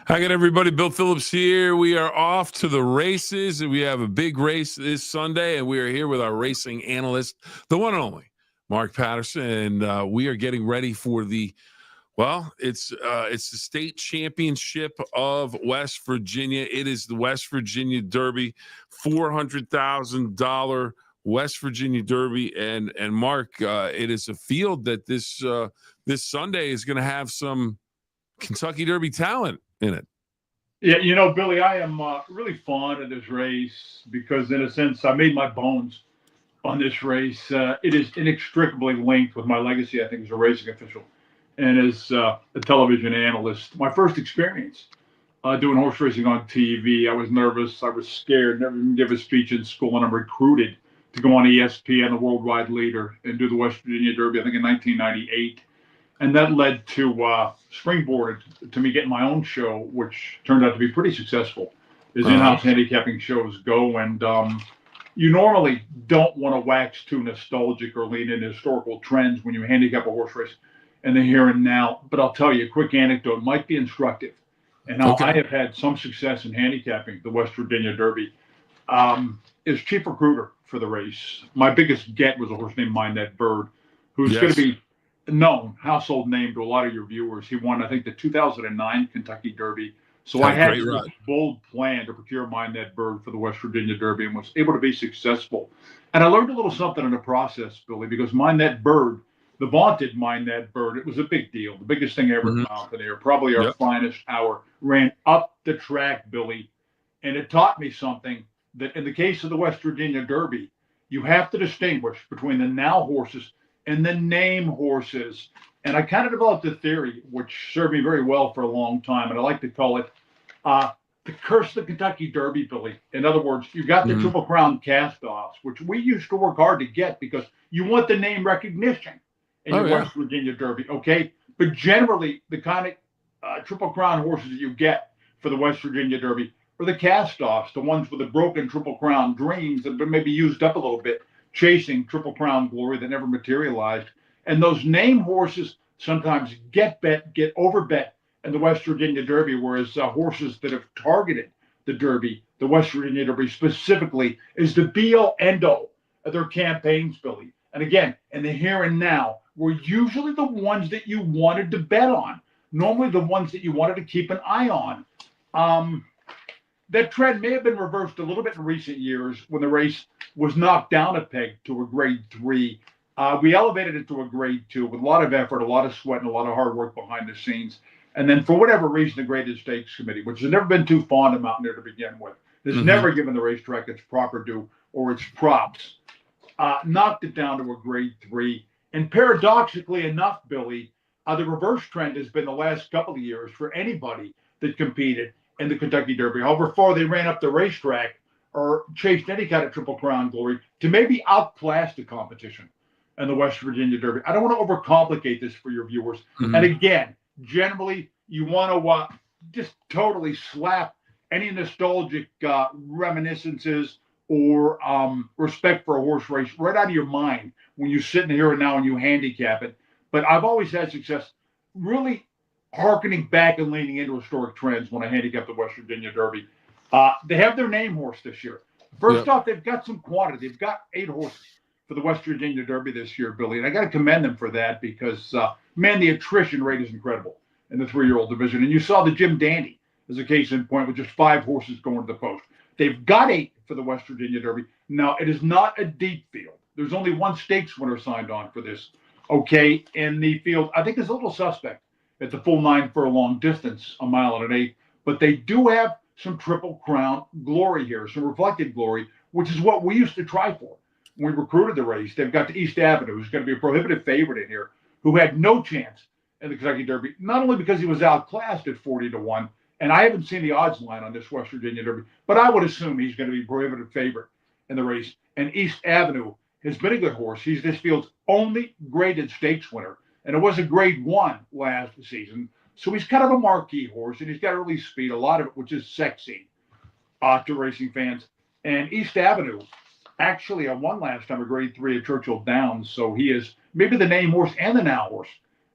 Hi again, everybody. Bill Phillips here. We are off to the races. We have a big race this Sunday, and we are here with our racing analyst, the one and only Mark Patterson. And we are getting ready for it's the state championship of West Virginia. It is the West Virginia Derby, $400,000 West Virginia Derby, and Mark, it is a field that this Sunday is going to have some Kentucky Derby talent in it. Yeah, Billy, I am really fond of this race because, in a sense, I made my bones on this race. It is inextricably linked with my legacy, I think, as a racing official and as a television analyst. My first experience doing horse racing on TV, I was nervous, I was scared, never even give a speech in school, and I'm recruited to go on ESPN, the worldwide leader, and do the West Virginia Derby, I think, in 1998. And that led to springboarded to me getting my own show, which turned out to be pretty successful, as in-house handicapping shows go. And you normally don't want to wax too nostalgic or lean into historical trends when you handicap a horse race in the here and now. But I'll tell you a quick anecdote might be instructive. And now I have had some success in handicapping the West Virginia Derby. As chief recruiter for the race, my biggest get was a horse named Mind That Bird, who's going to be known, household name to a lot of your viewers. He won, I think, the 2009 Kentucky Derby. So I had this bold plan to procure Mind That Bird for the West Virginia Derby and was able to be successful. And I learned a little something in the process, Billy, because Mind That Bird, the vaunted Mind That Bird, it was a big deal. The biggest thing ever at Mountaineer, probably our finest hour, ran up the track, Billy. And it taught me something that in the case of the West Virginia Derby, you have to distinguish between the now horses and the name horses. And I kind of developed a theory, which served me very well for a long time, and I like to call it the curse of the Kentucky Derby, Billy. In other words, you got the Triple Crown cast-offs, which we used to work hard to get because you want the name recognition in your West Virginia Derby, okay? But generally, the kind of Triple Crown horses that you get for the West Virginia Derby are the cast-offs, the ones with the broken Triple Crown dreams that have been maybe used up a little bit, chasing Triple Crown glory that never materialized. And those name horses sometimes get overbet in the West Virginia Derby, whereas horses that have targeted the Derby, the West Virginia Derby specifically, is the be-all, end-all of their campaigns, Billy. And again, in the here and now, were usually the ones that you wanted to bet on, normally the ones that you wanted to keep an eye on. That trend may have been reversed a little bit in recent years when the race was knocked down a peg to a grade 3. We elevated it to a grade 2 with a lot of effort, a lot of sweat, and a lot of hard work behind the scenes. And then for whatever reason, the Graded Stakes Committee, which has never been too fond of Mountaineer to begin with, has never given the racetrack its proper due or its props, knocked it down to a grade 3. And paradoxically enough, Billy, the reverse trend has been the last couple of years for anybody that competed in the Kentucky Derby, however far they ran up the racetrack or chased any kind of Triple Crown glory, to maybe outclass the competition in the West Virginia Derby. I don't want to overcomplicate this for your viewers. And again, generally, you want to just totally slap any nostalgic reminiscences or respect for a horse race right out of your mind when you sit in here and now and you handicap it. But I've always had success really harkening back and leaning into historic trends when I handicap the West Virginia Derby. They have their name horse this year. First off, they've got some quantity. They've got 8 horses for the West Virginia Derby this year, Billy. And I got to commend them for that because, man, the attrition rate is incredible in the 3-year-old division. And you saw the Jim Dandy as a case in point with just 5 horses going to the post. They've got 8 for the West Virginia Derby. Now, it is not a deep field. There's only one stakes winner signed on for this, okay? And the field, I think, is a little suspect at the full 9 furlong distance, a mile and an eighth. But they do have some Triple Crown glory here, some reflected glory, which is what we used to try for when we recruited the race. They've got the East Avenue, who's going to be a prohibitive favorite in here, who had no chance in the Kentucky Derby, not only because he was outclassed at 40-1, and I haven't seen the odds line on this West Virginia Derby, but I would assume he's going to be a prohibitive favorite in the race. And East Avenue has been a good horse. He's this field's only graded stakes winner, and it was a grade 1 last season. So he's kind of a marquee horse, and he's got early speed, a lot of it, which is sexy to racing fans. And East Avenue actually won last time a grade 3 at Churchill Downs. So he is maybe the name horse and the now horse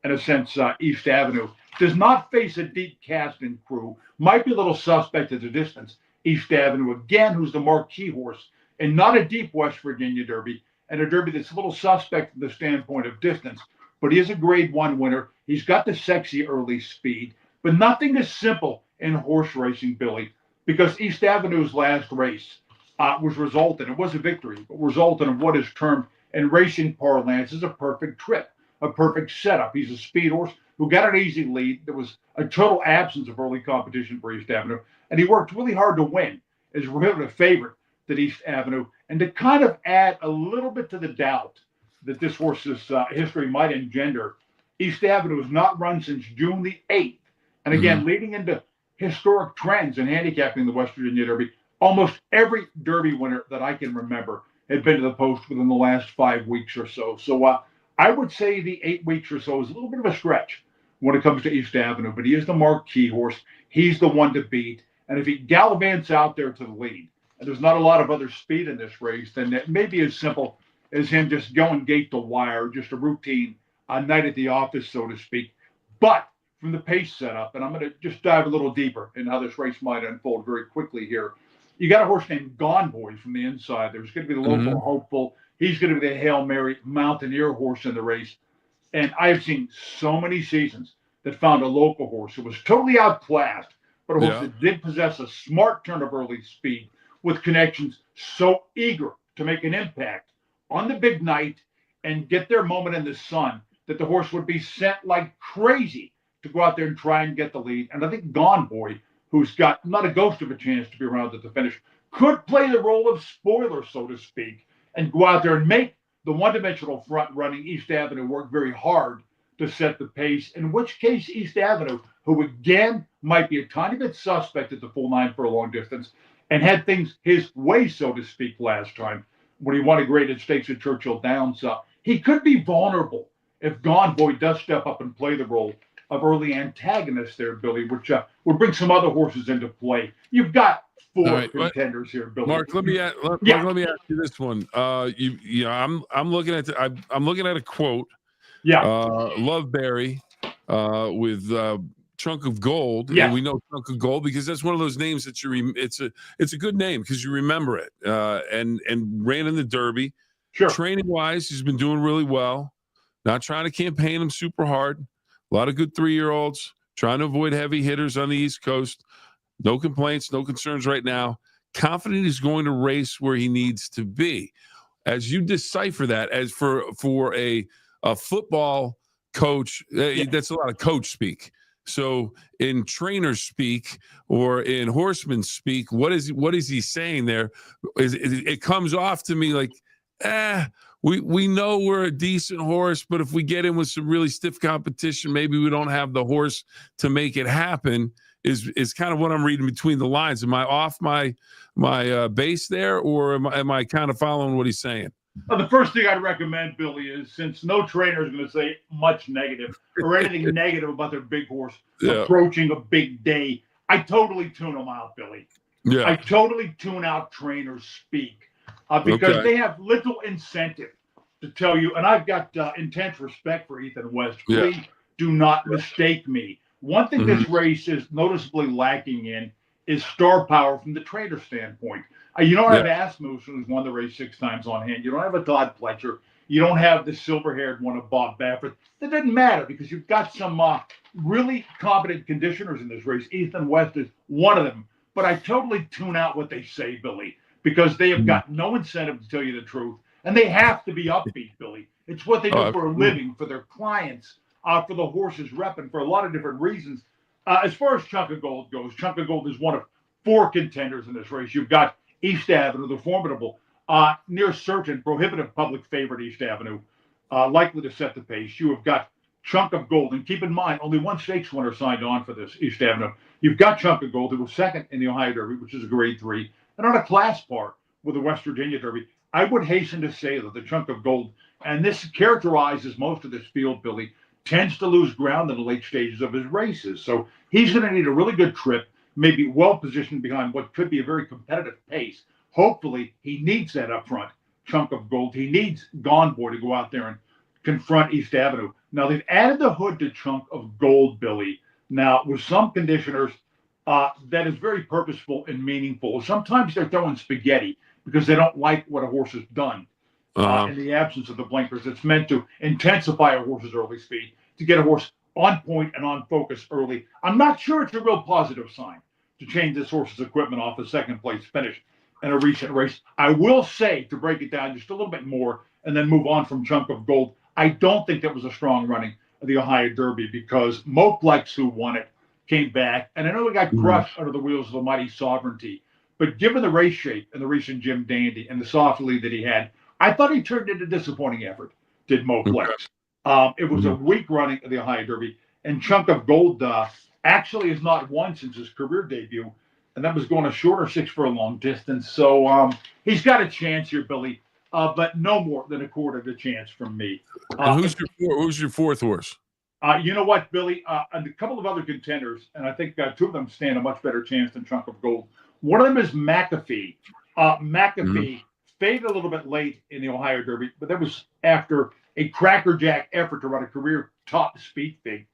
in a sense, East Avenue. Does not face a deep casting crew. Might be a little suspect at the distance. East Avenue, again, who's the marquee horse, and not a deep West Virginia Derby, and a Derby that's a little suspect from the standpoint of distance. But he is a Grade 1 winner. He's got the sexy early speed. But nothing is simple in horse racing, Billy, because East Avenue's last race it was a victory, but resulted in what is termed in racing parlance as a perfect trip, a perfect setup. He's a speed horse who got an easy lead. There was a total absence of early competition for East Avenue, and he worked really hard to win as a favorite to East Avenue. And to kind of add a little bit to the doubt that this horse's history might engender, East Avenue has not run since June the 8th. And again, leading into historic trends in handicapping the West Virginia Derby, almost every Derby winner that I can remember had been to the post within the last 5 weeks or so. So I would say the 8 weeks or so is a little bit of a stretch when it comes to East Avenue, but he is the marquee horse. He's the one to beat. And if he gallivants out there to the lead, and there's not a lot of other speed in this race, then it may be as simple as him just going gate to wire, just a routine night at the office, so to speak. But from the pace setup, and I'm going to just dive a little deeper in how this race might unfold very quickly here. You got a horse named Gone Boy from the inside. There's going to be the local hopeful. He's going to be the Hail Mary Mountaineer horse in the race. And I've seen so many seasons that found a local horse who was totally outclassed, but a horse that did possess a smart turn of early speed with connections so eager to make an impact on the big night and get their moment in the sun that the horse would be sent like crazy to go out there and try and get the lead. And I think Gone Boy, who's got not a ghost of a chance to be around at the finish, could play the role of spoiler, so to speak, and go out there and make the one-dimensional front-running East Avenue work very hard to set the pace, in which case East Avenue, who again might be a tiny bit suspect at the full 9 furlong distance, and had things his way, so to speak, last time when he won a graded stakes at Churchill Downs, he could be vulnerable if Gone Boy does step up and play the role of early antagonist there, Billy, which would bring some other horses into play. You've got four contenders here, Billy. Mark, let me ask you this one. I'm looking at a quote. Yeah. Loveberry with Trunk of Gold. Yeah. And we know Trunk of Gold because that's one of those names that it's a good name because you remember it. And ran in the Derby. Sure. Training wise, he's been doing really well. Not trying to campaign him super hard. A lot of good 3-year-olds trying to avoid heavy hitters on the East Coast. No complaints, no concerns right now. Confident he's going to race where he needs to be. As you decipher that, as for a football coach, that's a lot of coach speak. So in trainer speak or in horseman speak, what is he saying there? It comes off to me like, we know we're a decent horse, but if we get in with some really stiff competition, maybe we don't have the horse to make it happen. Is kind of what I'm reading between the lines. Am I off my base there, or am I kind of following what he's saying? Well, the first thing I'd recommend, Billy, is since no trainer is going to say much negative or anything negative about their big horse approaching a big day, I totally tune them out, Billy. Yeah. I totally tune out trainers speak because they have little incentive to tell you, and I've got intense respect for Ethan West. Please do not mistake me. One thing this race is noticeably lacking in is star power from the trainer standpoint. You don't have Asmussen, who's won the race 6 times on hand. You don't have a Todd Pletcher. You don't have the silver-haired one of Bob Baffert. That doesn't matter because you've got some really competent conditioners in this race. Ethan West is one of them. But I totally tune out what they say, Billy, because they have got no incentive to tell you the truth. And they have to be upbeat, Billy. It's what they do for a living, for their clients, for the horses repping, for a lot of different reasons. As far as Chunk of Gold goes, Chunk of Gold is one of 4 contenders in this race. You've got East Avenue, the formidable, near certain prohibitive public favorite East Avenue, likely to set the pace. You have got Chunk of Gold, and keep in mind, only one stakes winner signed on for this East Avenue. You've got Chunk of Gold, who was second in the Ohio Derby, which is a grade 3, and on a class par with the West Virginia Derby. I would hasten to say that the Chunk of Gold, and this characterizes most of this field, Billy, tends to lose ground in the late stages of his races. So he's going to need a really good trip, maybe well positioned behind what could be a very competitive pace. Hopefully, he needs that up front Chunk of Gold. He needs Gone Boy to go out there and confront East Avenue. Now they've added the hood to Chunk of Gold, Billy. Now with some conditioners, that is very purposeful and meaningful. Sometimes they're throwing spaghetti because they don't like what a horse has done in the absence of the blinkers. It's meant to intensify a horse's early speed, to get a horse on point and on focus early. I'm not sure it's a real positive sign to change this horse's equipment off a second place finish in a recent race. I will say, to break it down just a little bit more and then move on from Chunk of Gold, I don't think that was a strong running of the Ohio Derby because Moplex, who won it, came back. And I know he got crushed under the wheels of the mighty Sovereignty. But given the race shape and the recent Jim Dandy and the soft lead that he had, I thought he turned into a disappointing effort, did Moplex. It was a weak running of the Ohio Derby. And Chunk of Gold actually has not won since his career debut. And that was going a shorter 6 furlong distance. So he's got a chance here, Billy, but no more than a quarter of a chance from me. And who's your fourth horse? You know what, Billy? And a couple of other contenders, and I think 2 of them stand a much better chance than Chunk of Gold. One of them is McAfee. McAfee faded a little bit late in the Ohio Derby, but that was after a crackerjack effort to run a career top speed thing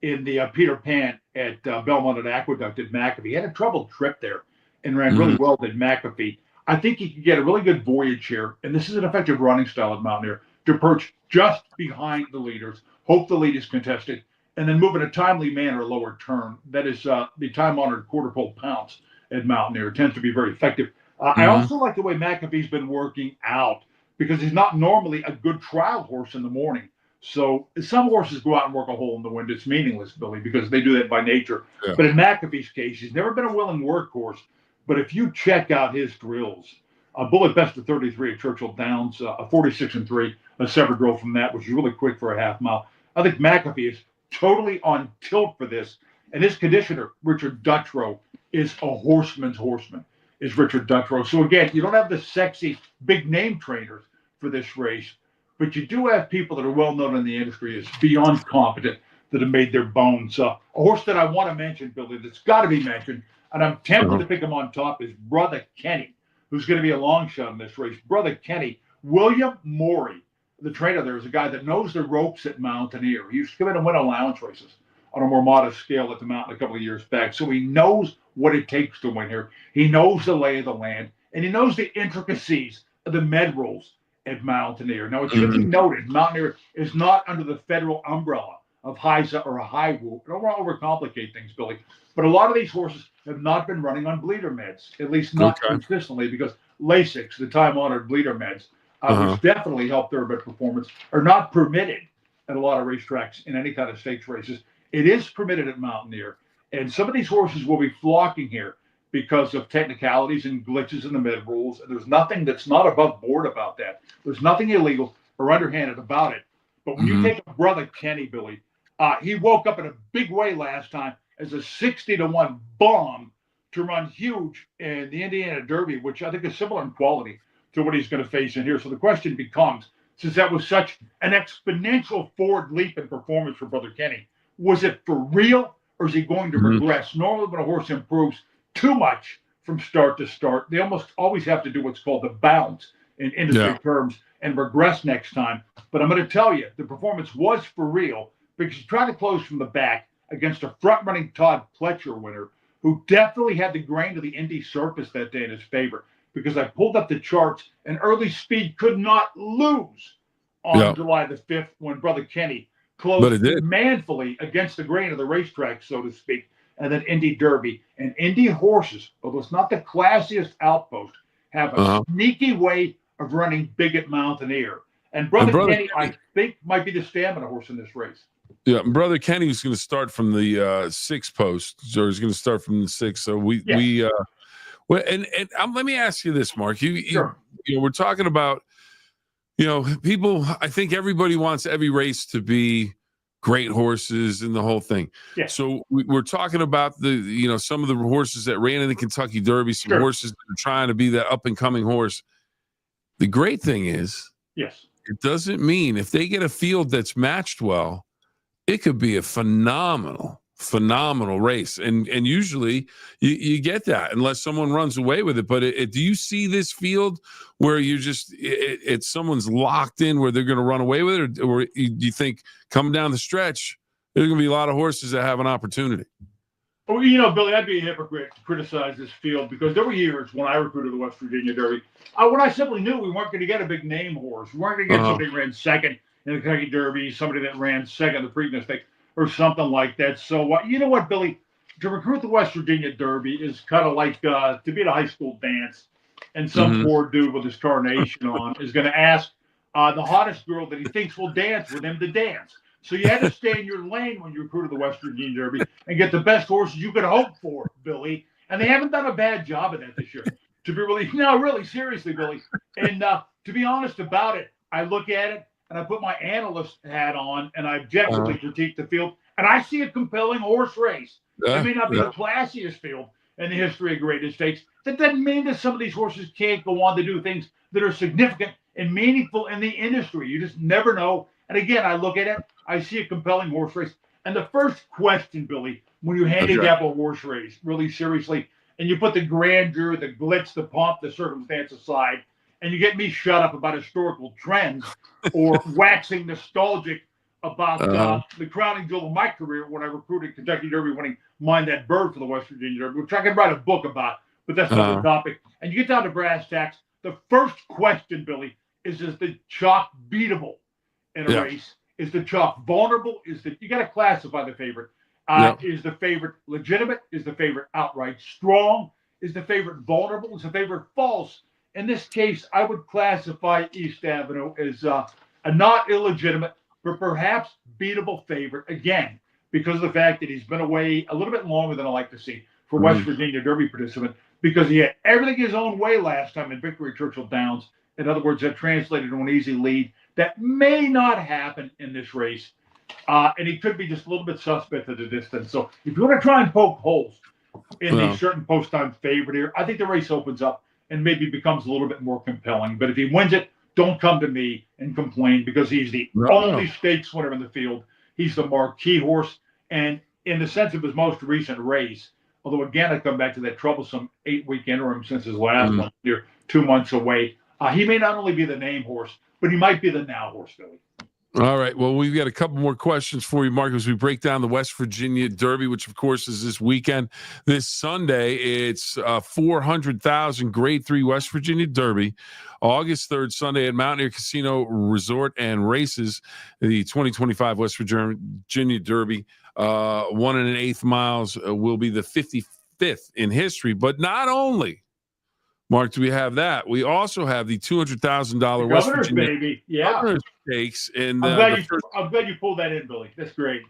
in the Peter Pan at Belmont and Aqueduct. Did McAfee. He had a troubled trip there and ran really well, did McAfee. I think he could get a really good voyage here, and this is an effective running style at Mountaineer, to perch just behind the leaders, hope the lead is contested, and then move in a timely manner, lower turn. That is the time-honored quarter pole pounce at Mountaineer. It tends to be very effective. I also like the way McAfee's been working out because he's not normally a good trial horse in the morning. So some horses go out and work a hole in the wind. It's meaningless, Billy, because they do that by nature. Yeah. But in McAfee's case, he's never been a willing workhorse. But if you check out his drills, a Bullet Best of 33 at Churchill Downs, a 46-3, a severed drill from that, which is really quick for a half mile. I think McAfee is totally on tilt for this. And his conditioner, Richard Dutrow, is a horseman's horseman, is Richard Dutrow. So again, you don't have the sexy big name trainers for this race, but you do have people that are well known in the industry as beyond competent that have made their bones. A horse that I want to mention, Billy, that's got to be mentioned, and I'm tempted to pick him on top, is Brother Kenny, who's going to be a long shot in this race. Brother Kenny, William Morey, the trainer there, is a guy that knows the ropes at Mountaineer. He used to come in and win allowance races on a more modest scale at the Mountain a couple of years back. So he knows what it takes to win here. He knows the lay of the land, and he knows the intricacies of the med rules at Mountaineer. Now, it should be noted, Mountaineer is not under the federal umbrella of HISA or a Highwoo. I don't want to overcomplicate things, Billy, but a lot of these horses have not been running on bleeder meds, at least not consistently, because Lasix, the time-honored bleeder meds, which definitely help thoroughbred performance, are not permitted at a lot of racetracks in any kind of stakes races. It is permitted at Mountaineer, and some of these horses will be flocking here because of technicalities and glitches in the med rules. And there's nothing that's not above board about that. There's nothing illegal or underhanded about it. But when you take a Brother Kenny, Billy, he woke up in a big way last time as a 60-1 bomb to run huge in the Indiana Derby, which I think is similar in quality to what he's going to face in here. So the question becomes, since that was such an exponential forward leap in performance for Brother Kenny, was it for real or is he going to regress? Normally when a horse improves too much from start to start, they almost always have to do what's called the bounce in industry terms and regress next time. But I'm going to tell you, the performance was for real because he tried to close from the back against a front-running Todd Pletcher winner who definitely had the grain of the Indy surface that day in his favor, because I pulled up the charts and early speed could not lose on July the 5th when Brother Kenny closed manfully against the grain of the racetrack, so to speak, and then Indy Derby. And Indy horses, although it's not the classiest outpost, have a sneaky way of running big at Mountaineer. And Brother Kenny, I think, might be the stamina horse in this race. Yeah, Brother Kenny's going to start from the 6 post, so he's going to start from the 6. So let me ask you this, Mark. You know, we're talking about, you know, people. I think everybody wants every race to be great horses and the whole thing. Yeah. So we're talking about some of the horses that ran in the Kentucky Derby, some horses that are trying to be that up and coming horse. The great thing is, it doesn't mean if they get a field that's matched well, it could be a phenomenal phenomenal race, and usually you get that unless someone runs away with it. But do you see this field where you just it's someone's locked in where they're going to run away with it, or do you think coming down the stretch there's going to be a lot of horses that have an opportunity? Well, Billy, I'd be a hypocrite to criticize this field because there were years when I recruited the West Virginia Derby when I simply knew we weren't going to get a big name horse. We weren't going to get somebody who ran second in the Kentucky Derby, somebody that ran second in the Preakness Stakes, or something like that. So, you know what, Billy? To recruit the West Virginia Derby is kind of like to be at a high school dance, and some poor dude with his carnation on is going to ask the hottest girl that he thinks will dance with him to dance. So you had to stay in your lane when you recruited the West Virginia Derby and get the best horses you could hope for, Billy. And they haven't done a bad job of that this year. To be really seriously, Billy. And to be honest about it, I look at it and I put my analyst hat on and I objectively critique the field. And I see a compelling horse race. It may not be the classiest field in the history of Greatest Stakes. That doesn't mean that some of these horses can't go on to do things that are significant and meaningful in the industry. You just never know. And again, I look at it, I see a compelling horse race. And the first question, Billy, when you handicap a horse race, really seriously, and you put the grandeur, the glitz, the pomp, the circumstance aside, and you get me shut up about historical trends or waxing nostalgic about the crowning jewel of my career when I recruited Kentucky Derby winning Mind That Bird for the West Virginia Derby, which I could write a book about, but that's not the topic. And you get down to brass tacks, the first question, Billy, is the chalk beatable in a race? Is the chalk vulnerable? You got to classify the favorite. Is the favorite legitimate? Is the favorite outright strong? Is the favorite vulnerable? Is the favorite false? In this case, I would classify East Avenue as a not illegitimate, but perhaps beatable favorite, again, because of the fact that he's been away a little bit longer than I like to see for West Virginia Derby participant, because he had everything his own way last time in Victory Churchill Downs. In other words, that translated to an easy lead. That may not happen in this race. And he could be just a little bit suspect at the distance. So if you want to try and poke holes in the certain post-time favorite here, I think the race opens up and maybe becomes a little bit more compelling. But if he wins it, don't come to me and complain, because he's the only stakes winner in the field. He's the marquee horse. And in the sense of his most recent race, although again, I come back to that troublesome 8-week interim since his last one here, 2 months away. He may not only be the name horse, but he might be the now horse, Billy. All right. Well, we've got a couple more questions for you, Mark, as we break down the West Virginia Derby, which, of course, is this weekend. This Sunday, it's 400,000 Grade 3 West Virginia Derby. August 3rd, Sunday at Mountaineer Casino Resort and Races, the 2025 West Virginia Derby. 1 1/8 miles will be the 55th in history. But not only, Mark, do we have that? We also have the $200,000 West Virginia baby. Governor's Stakes. And I'm glad you pulled that in, Billy. That's great.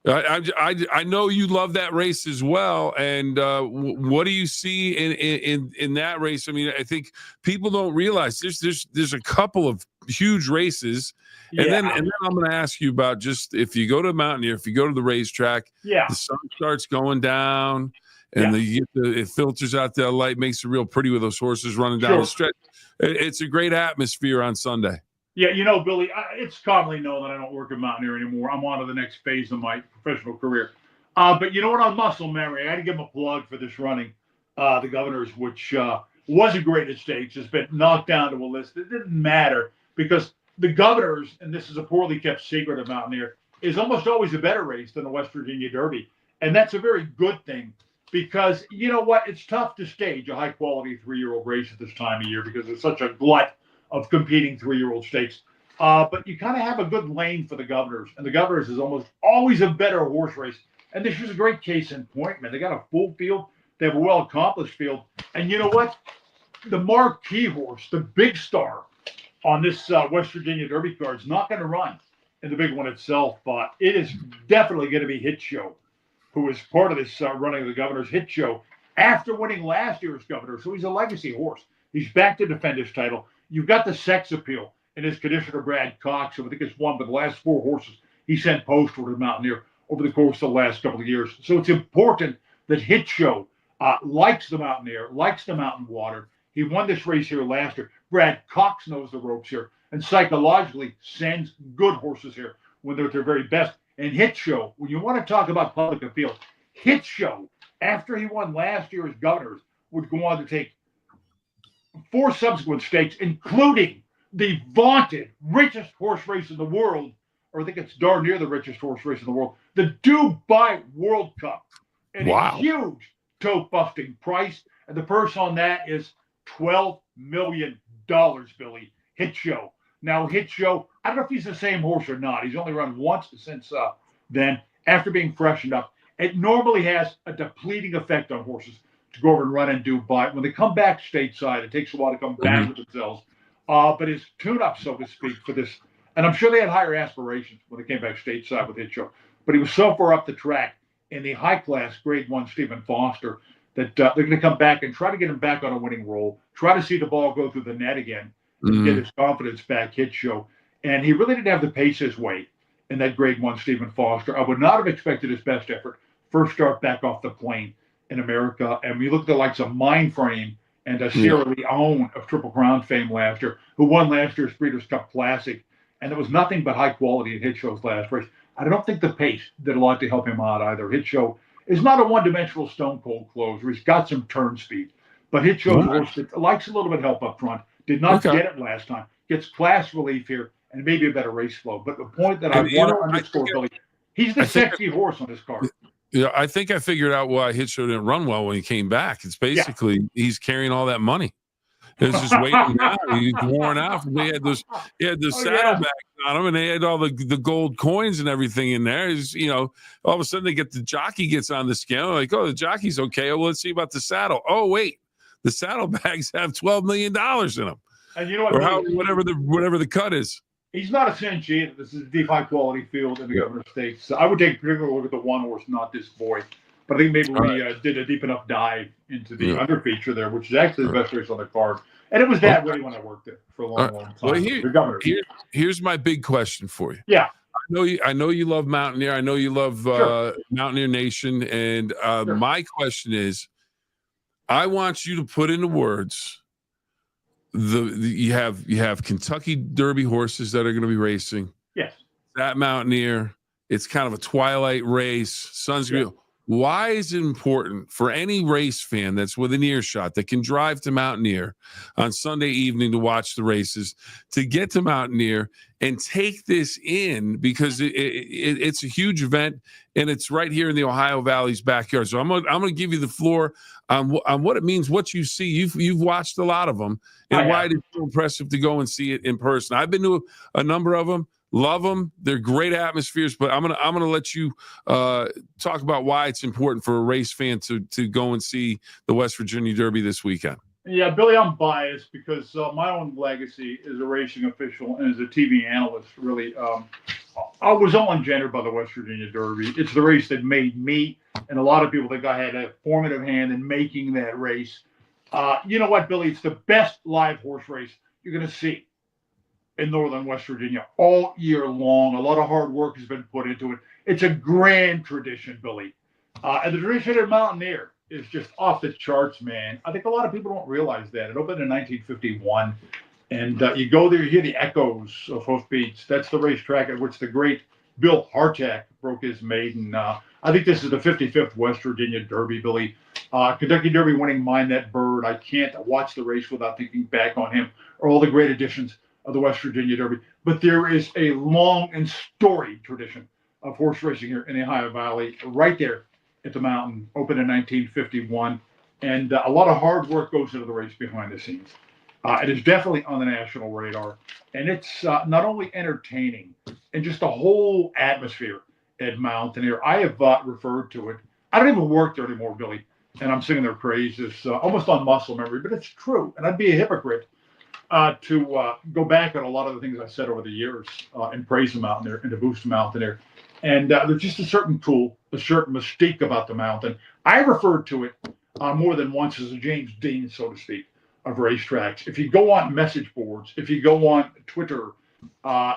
I know you love that race as well. And what do you see in that race? I mean, I think people don't realize there's a couple of huge races, and then I'm going to ask you about, just if you go to Mountaineer, if you go to the racetrack, the sun starts going down. And it filters out the light, makes it real pretty with those horses running down the stretch. It's a great atmosphere on Sunday. Yeah, Billy, it's commonly known that I don't work at Mountaineer anymore. I'm on to the next phase of my professional career. But you know what? On muscle memory, I had to give him a plug for this running, the Governor's, which was a great stakes. It's been knocked down to a list. It didn't matter, because the Governor's, and this is a poorly kept secret of Mountaineer, is almost always a better race than the West Virginia Derby. And that's a very good thing. Because you know what? It's tough to stage a high-quality 3-year-old race at this time of year, because there's such a glut of competing 3-year-old stakes. But you kind of have a good lane for the Governor's, and the Governor's is almost always a better horse race. And this is a great case in point, man. They got a full field. They have a well-accomplished field. And you know what? The marquee horse, the big star on this West Virginia Derby card, is not going to run in the big one itself. But it is definitely going to be Hit Show, who is part of this running of the Governor's Hit Show after winning last year's Governor. So he's a legacy horse. He's back to defend his title. You've got the sex appeal in his conditioner, Brad Cox, who I think has won the last 4 horses he sent postward to Mountaineer over the course of the last couple of years. So it's important that Hit Show likes the Mountaineer, likes the Mountain Water. He won this race here last year. Brad Cox knows the ropes here and psychologically sends good horses here when they're at their very best. And Hit Show, when you want to talk about public appeal, Hit Show, after he won last year as governor, would go on to take 4 subsequent stakes, including the vaunted richest horse race in the world, or I think it's darn near the richest horse race in the world, the Dubai World Cup. And a huge tote busting price. And the purse on that is $12 million, Billy. Hit Show. Now, Hit Show, I don't know if he's the same horse or not. He's only run once since then, after being freshened up. It normally has a depleting effect on horses to go over and run in Dubai. When they come back stateside, it takes a while to come back with themselves. But his tune-up, so to speak, for this, and I'm sure they had higher aspirations when they came back stateside with Hit Show, but he was so far up the track in the high-class Grade 1 Stephen Foster that they're going to come back and try to get him back on a winning roll, try to see the ball go through the net again, and get his confidence back, Hit Show. And he really didn't have the pace his way in that Grade 1 Stephen Foster. I would not have expected his best effort. First start back off the plane in America. And we look at the likes of Mindframe and Sierra Leone of Triple Crown fame last year, who won last year's Breeders' Cup Classic. And there was nothing but high quality in Hit Show's last race. I don't think the pace did a lot to help him out either. Hit Show is not a one-dimensional stone cold closer. He's got some turn speed. But Hit Show's horse that likes a little bit of help up front. Did not get it last time. Gets class relief here and maybe a better race flow. But the point that I want to underscore, Billy, he's the sexy horse on this card. Yeah, I think I figured out why Hit Show didn't run well when he came back. It's basically he's carrying all that money. It was just waiting out. He's worn out. He had the saddlebags on him, and they had all the gold coins and everything in there. It's, all of a sudden they get the jockey gets on the scale. Like, oh, the jockey's okay. Well, let's see about the saddle. Oh, wait, the saddlebags have $12 million in them. And you know what? Or whatever the cut is. He's not a cinch either. This is a deep, high-quality field in the Governor Stakes. So I would take a particular look at the one horse, not this boy. But I think maybe we did a deep enough dive into the underfeature there, which is actually the best race on the card. And it was that way when I worked there for a long time. Well, here's my big question for you. Yeah. I know you love Mountaineer. I know you love Mountaineer Nation. And my question is, I want you to put into words you have Kentucky Derby horses that are going to be racing. Yes. That Mountaineer, it's kind of a twilight race. Sun's going to be. Why is it important for any race fan that's within earshot that can drive to Mountaineer on Sunday evening to watch the races to get to Mountaineer and take this in, because it's a huge event and it's right here in the Ohio Valley's backyard. So I'm gonna give you the floor on what it means, what you see. You've watched a lot of them, and why it's so impressive to go and see it in person. I've been to a number of them. Love them. They're great atmospheres, but I'm gonna let you talk about why it's important for a race fan to go and see the West Virginia Derby this weekend. Yeah, Billy, I'm biased because my own legacy as a racing official and as a TV analyst, really, I was all engendered by the West Virginia Derby. It's the race that made me, and a lot of people think I had a formative hand in making that race. You know what, Billy? It's the best live horse race you're going to see in northern West Virginia all year long. A lot of hard work has been put into it. It's a grand tradition, Billy. And the tradition at Mountaineer is just off the charts, man. I think a lot of people don't realize that. It opened in 1951. And you go there, you hear the echoes of hoofbeats. That's the racetrack at which the great Bill Hartack broke his maiden. I think this is the 55th West Virginia Derby, Billy. Kentucky Derby winning Mind That Bird. I can't watch the race without thinking back on him or all the great additions of the West Virginia Derby. But there is a long and storied tradition of horse racing here in the Ohio Valley, right there at the mountain, opened in 1951. And a lot of hard work goes into the race behind the scenes. It is definitely on the national radar. And it's not only entertaining and just the whole atmosphere at Mountaineer. I have referred to it. I don't even work there anymore, Billy, and I'm singing their praises almost on muscle memory, but it's true. And I'd be a hypocrite to go back on a lot of the things I said over the years and praise the Mountaineer and to boost the Mountaineer. And there's just a certain cool, a certain mystique about the mountain. I referred to it more than once as a James Dean, so to speak, of racetracks. If you go on message boards, if you go on Twitter,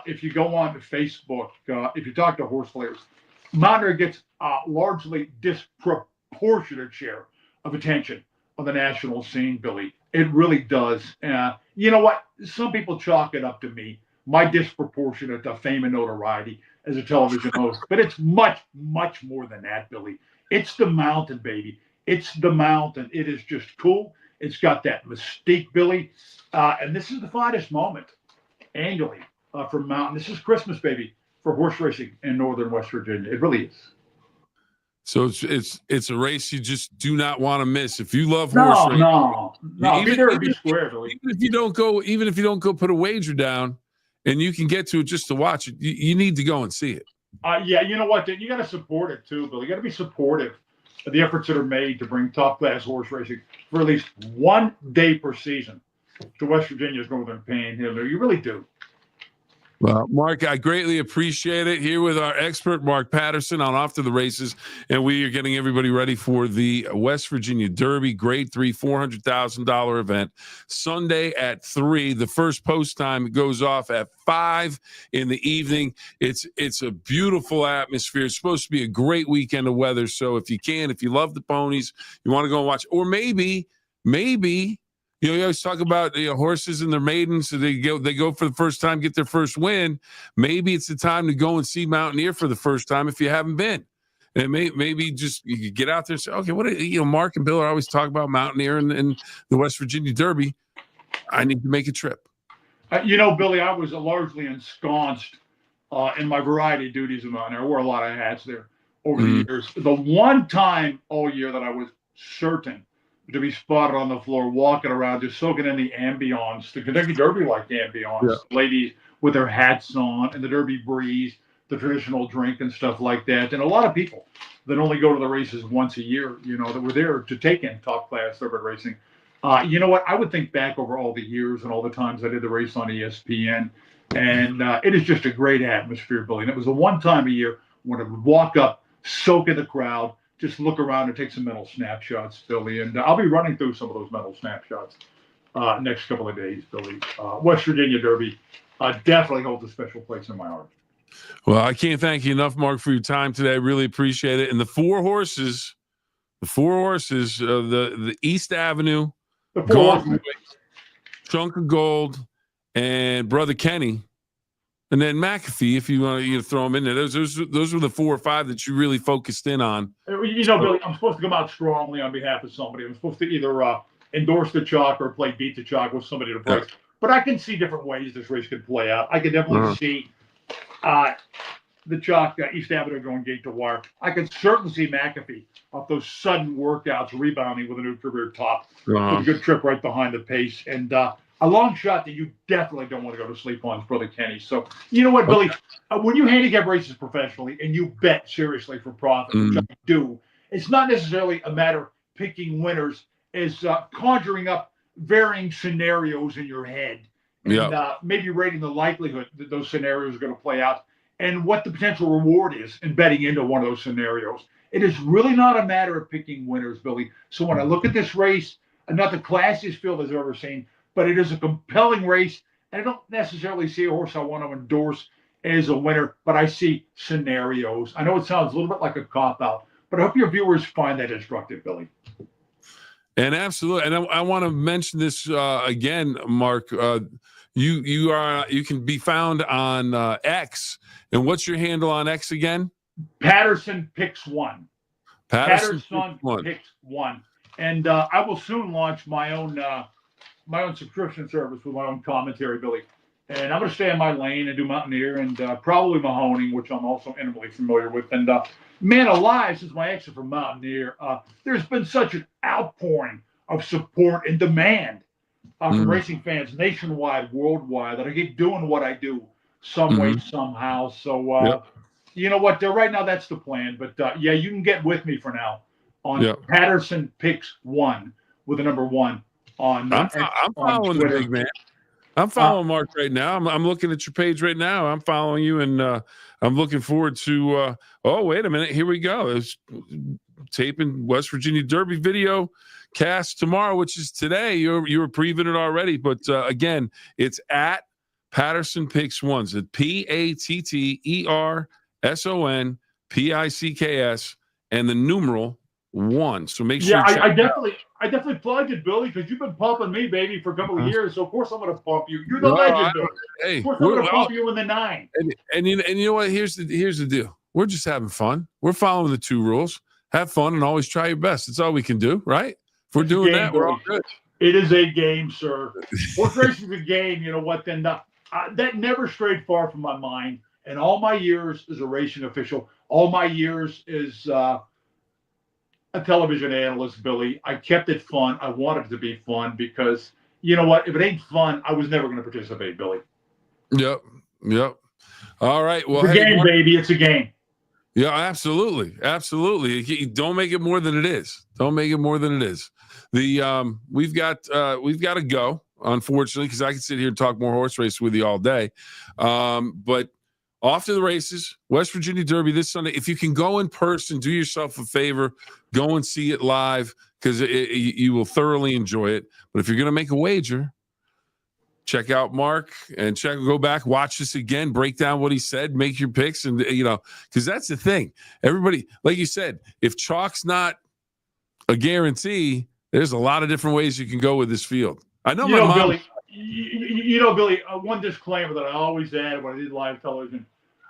if you go on Facebook, if you talk to horse players, Mountaineer gets largely disproportionate share of attention on the national scene, Billy. It really does. You know what? Some people chalk it up to me, my disproportionate fame and notoriety as a television host. But it's much, much more than that, Billy. It's the mountain, baby. It's the mountain. It is just cool. It's got that mystique, Billy. And this is the finest moment annually for mountain. This is Christmas, baby, for horse racing in northern West Virginia. It really is. So it's a race you just do not want to miss. If you love horse racing, no. Be there to be square, Billy. Even if you don't go put a wager down, and you can get to it just to watch it, you need to go and see it. Yeah, you know what? Then you got to support it too, Billy. You got to be supportive of the efforts that are made to bring top class horse racing for at least one day per season to West Virginia's northern panhandle. You really do. Well, Mark, I greatly appreciate it. Here with our expert, Mark Patterson, on Off to the Races, and we are getting everybody ready for the West Virginia Derby, Grade 3, $400,000 event, Sunday at 3. The first post time goes off at 5 in the evening. It's a beautiful atmosphere. It's supposed to be a great weekend of weather. So if you love the ponies, you want to go and watch, or maybe. You always talk about horses and their maidens. So they go for the first time, get their first win. Maybe it's the time to go and see Mountaineer for the first time if you haven't been. And maybe just you could get out there and say, okay, Mark and Bill are always talking about Mountaineer and the West Virginia Derby. I need to make a trip. Billy, I was largely ensconced in my variety of duties in Mountaineer. I wore a lot of hats there over the years. The one time all year that I was certain to be spotted on the floor, walking around, just soaking in the ambiance, the Kentucky Derby-like ambiance, ladies with their hats on, and the Derby breeze, the traditional drink and stuff like that. And a lot of people that only go to the races once a year, that were there to take in top-class thoroughbred racing. You know what? I would think back over all the years and all the times I did the race on ESPN, and it is just a great atmosphere, Billy. And it was the one time a year when I would walk up, soak in the crowd, just look around and take some mental snapshots, Billy. And I'll be running through some of those mental snapshots next couple of days, Billy. West Virginia Derby definitely holds a special place in my heart. Well, I can't thank you enough, Mark, for your time today. I really appreciate it. And the four horses, the East Avenue, Chunk of Gold, and Brother Kenny. And then McAfee, if you want to throw them in there, those were the 4 or 5 that you really focused in on. Billy, I'm supposed to come out strongly on behalf of somebody. I'm supposed to either endorse the chalk or play beat the chalk with somebody to break. But I can see different ways this race could play out. I could definitely see the chalk, East Avenue going gate to wire. I could certainly see McAfee off those sudden workouts rebounding with a new career top. With a good trip right behind the pace. And a long shot that you definitely don't want to go to sleep on is Brother Kenny. So, you know what, Billy? When you handicap races professionally and you bet seriously for profit, which I do, it's not necessarily a matter of picking winners. It's conjuring up varying scenarios in your head and maybe rating the likelihood that those scenarios are going to play out and what the potential reward is in betting into one of those scenarios. It is really not a matter of picking winners, Billy. So when I look at this race, not the classiest field I've ever seen, but it is a compelling race. And I don't necessarily see a horse I want to endorse as a winner, but I see scenarios. I know it sounds a little bit like a cop-out, but I hope your viewers find that instructive, Billy. And absolutely. And I want to mention this again, Mark. You can be found on X. And what's your handle on X again? Patterson Picks One. Patterson Picks One. And I will soon launch my own subscription service with my own commentary, Billy. And I'm going to stay in my lane and do Mountaineer and probably Mahoning, which I'm also intimately familiar with. And man alive, since my exit from Mountaineer, there's been such an outpouring of support and demand from racing fans nationwide, worldwide, that I keep doing what I do some way, somehow. So, you know what? Right now, that's the plan. But, you can get with me for now on Patterson Picks One with the number 1. I'm following the big man. I'm following Mark right now. I'm looking at your page right now. I'm following you, and I'm looking forward to. Wait a minute, here we go. It's taping West Virginia Derby video cast tomorrow, which is today. You were previewing it already, but again, it's at Patterson Picks One. It's PatterSonPicks, and the numeral 1. So make sure Yeah, you check I it out. definitely plugged it, Billy, because you've been pumping me, baby, for a couple of Uh-huh. years. So of course I'm going to pump you. You're the No, legend, Billy. Of hey, course I'm going to pump you in the 9. and you know what? Here's the deal. We're just having fun. We're following the 2 rules. Have fun and always try your best. That's all we can do, right? If we're It's a doing game, that, we're all Billy. good. It is a game, sir. Horse racing is a game. You know what? Then that never strayed far from my mind. And all my years as a racing official, all my years as a television analyst, Billy, I kept it fun. I wanted it to be fun because you know what? If it ain't fun, I was never going to participate, Billy. Yep. All right. Well, It's a hey, game, Mark, baby. It's a game. yeah, absolutely. Don't make it more than it is. Don't make it more than it is. We've got to go, unfortunately, because I could sit here and talk more horse race with you all day. But off to the races, West Virginia Derby this Sunday. If you can go in person, do yourself a favor, go and see it live because you will thoroughly enjoy it. But if you're going to make a wager, check out Mark and go back, watch this again, break down what he said, make your picks. And, because that's the thing. Everybody, like you said, if chalk's not a guarantee, there's a lot of different ways you can go with this field. I know my mom. Billy, Billy, one disclaimer that I always add when I did live television.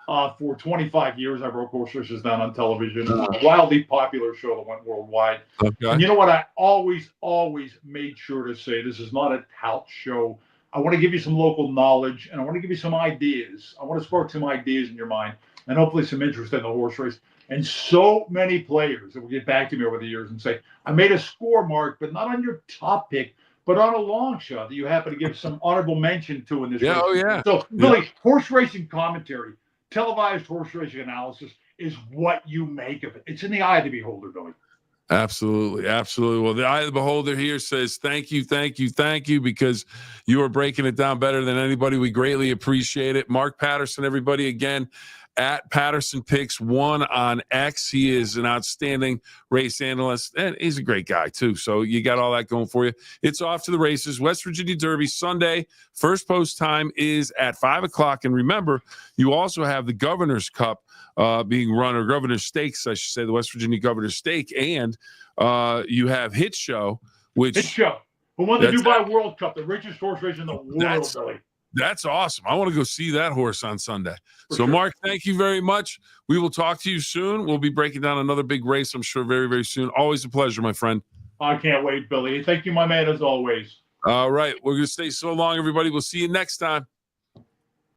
For 25 years, I broke horse races down on television. A wildly popular show that went worldwide. Okay. And you know what? I always made sure to say this is not a tout show. I want to give you some local knowledge, and I want to give you some ideas. I want to spark some ideas in your mind, and hopefully some interest in the horse race. And so many players that will get back to me over the years and say, I made a score, Mark, but not on your top pick, but on a long shot that you happen to give some honorable mention to in this race. Oh, yeah. So, Billy, horse racing commentary, televised horse racing analysis is what you make of it. It's in the eye of the beholder, Billy. Absolutely. Well, the eye of the beholder here says thank you, because you are breaking it down better than anybody. We greatly appreciate it. Mark Patterson, everybody, again, at Patterson Picks 1 on X. He is an outstanding race analyst, and he's a great guy, too. So you got all that going for you. It's off to the races. West Virginia Derby, Sunday. First post time is at 5 o'clock. And remember, you also have the Governor's Cup being run, or Governor's Stakes, I should say, the West Virginia Governor's Stake. And you have Hit Show, which... Hit Show, who won the Dubai World Cup, the richest horse race in the world, Billy. That's awesome. I want to go see that horse on Sunday. So, Mark, thank you very much. We will talk to you soon. We'll be breaking down another big race, I'm sure, very, very soon. Always a pleasure, my friend. I can't wait, Billy. Thank you, my man, as always. All right. We're going to stay so long, everybody. We'll see you next time.